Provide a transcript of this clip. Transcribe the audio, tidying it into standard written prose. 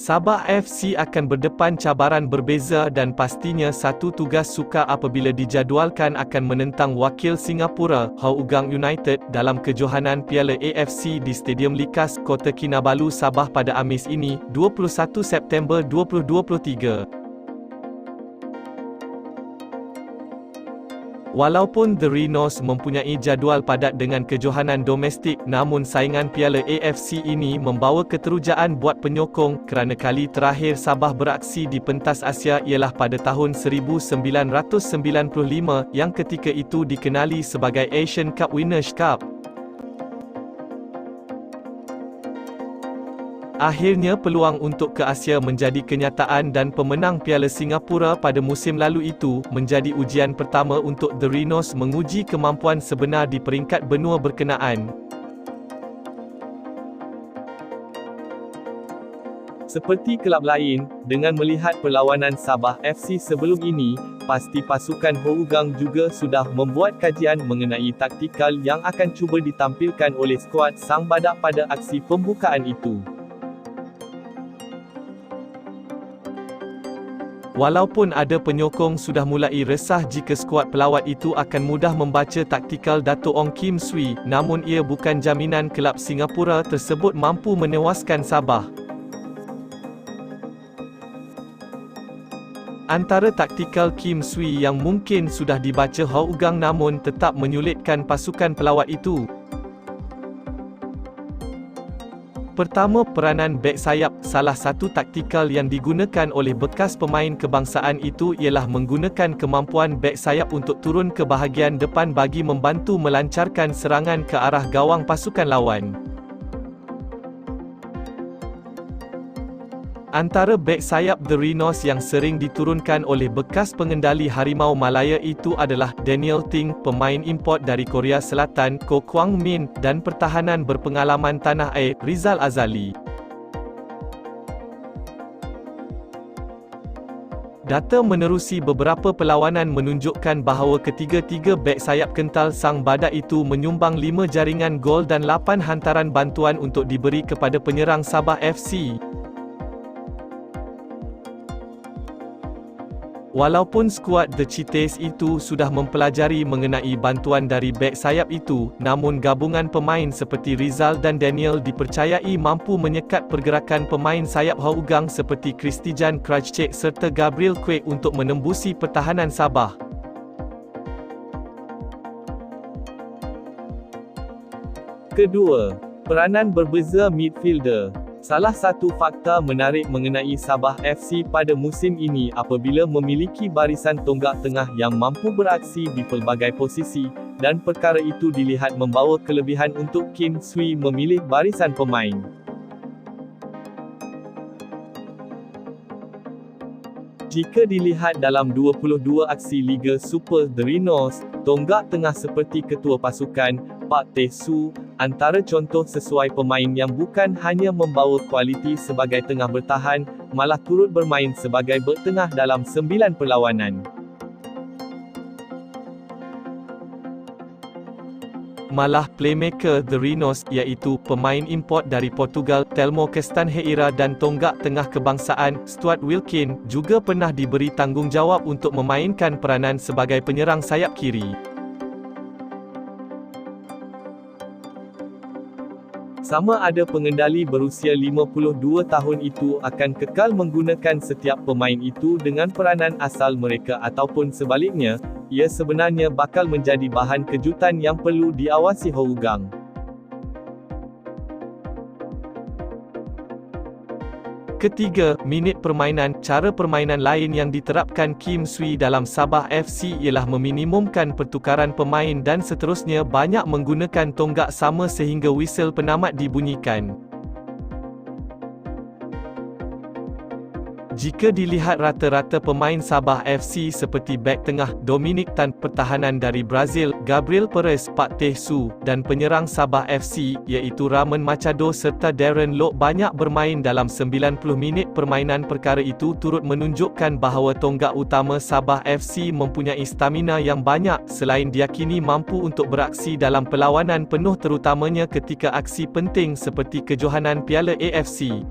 Sabah FC akan berdepan cabaran berbeza dan pastinya satu tugas sukar apabila dijadualkan akan menentang wakil Singapura, Hougang United, dalam kejohanan Piala AFC di Stadium Likas, Kota Kinabalu, Sabah pada Khamis ini, 21 September 2023. Walaupun The Rhinos mempunyai jadual padat dengan kejohanan domestik, namun saingan Piala AFC ini membawa keterujaan buat penyokong kerana kali terakhir Sabah beraksi di pentas Asia ialah pada tahun 1995 yang ketika itu dikenali sebagai Asian Cup Winners' Cup. Akhirnya peluang untuk ke Asia menjadi kenyataan dan pemenang Piala Singapura pada musim lalu itu menjadi ujian pertama untuk The Rhinos menguji kemampuan sebenar di peringkat benua berkenaan. Seperti kelab lain, dengan melihat perlawanan Sabah FC sebelum ini, pasti pasukan Hougang juga sudah membuat kajian mengenai taktikal yang akan cuba ditampilkan oleh skuad Sang Badak pada aksi pembukaan itu. Walaupun ada penyokong sudah mulai resah jika skuad pelawat itu akan mudah membaca taktikal Dato' Ong Kim Swee, namun ia bukan jaminan kelab Singapura tersebut mampu menewaskan Sabah. Antara taktikal Kim Swee yang mungkin sudah dibaca Hougang namun tetap menyulitkan pasukan pelawat itu. Pertama, peranan bek sayap. Salah satu taktikal yang digunakan oleh bekas pemain kebangsaan itu ialah menggunakan kemampuan bek sayap untuk turun ke bahagian depan bagi membantu melancarkan serangan ke arah gawang pasukan lawan. Antara bek sayap The Rhinos yang sering diturunkan oleh bekas pengendali Harimau Malaya itu adalah Daniel Ting, pemain import dari Korea Selatan, Ko Kwang Min, dan pertahanan berpengalaman tanah air, Rizal Azali. Data menerusi beberapa perlawanan menunjukkan bahawa ketiga-tiga bek sayap kental Sang Badak itu menyumbang 5 jaringan gol dan 8 hantaran bantuan untuk diberi kepada penyerang Sabah FC. Walaupun skuad The Chites itu sudah mempelajari mengenai bantuan dari bek sayap itu, namun gabungan pemain seperti Rizal dan Daniel dipercayai mampu menyekat pergerakan pemain sayap Hougang seperti Christijan Krajcik serta Gabriel Quek untuk menembusi pertahanan Sabah. Kedua, peranan berbeza midfielder. Salah satu fakta menarik mengenai Sabah FC pada musim ini apabila memiliki barisan tonggak tengah yang mampu beraksi di pelbagai posisi, dan perkara itu dilihat membawa kelebihan untuk Kim Swee memilih barisan pemain. Jika dilihat dalam 22 aksi Liga Super The Rhinos, tonggak tengah seperti ketua pasukan, Pak Teh Su, antara contoh sesuai pemain yang bukan hanya membawa kualiti sebagai tengah bertahan, malah turut bermain sebagai bek tengah dalam 9 perlawanan. Malah playmaker The Rhinos, iaitu pemain import dari Portugal, Telmo Castanheira dan tonggak tengah kebangsaan, Stuart Wilkin, juga pernah diberi tanggungjawab untuk memainkan peranan sebagai penyerang sayap kiri. Sama ada pengendali berusia 52 tahun itu akan kekal menggunakan setiap pemain itu dengan peranan asal mereka ataupun sebaliknya, ia sebenarnya bakal menjadi bahan kejutan yang perlu diawasi Hougang. Ketiga, minit permainan. Cara permainan lain yang diterapkan Kim Swee dalam Sabah FC ialah meminimumkan pertukaran pemain dan seterusnya banyak menggunakan tonggak sama sehingga whistle penamat dibunyikan. Jika dilihat rata-rata pemain Sabah FC seperti bek tengah, Dominic Tan, pertahanan dari Brazil, Gabriel Perez, Pak Teh Su, dan penyerang Sabah FC, iaitu Ramon Machado serta Darren Lock banyak bermain dalam 90 minit permainan. Perkara itu turut menunjukkan bahawa tonggak utama Sabah FC mempunyai stamina yang banyak, selain diyakini mampu untuk beraksi dalam perlawanan penuh terutamanya ketika aksi penting seperti kejohanan Piala AFC.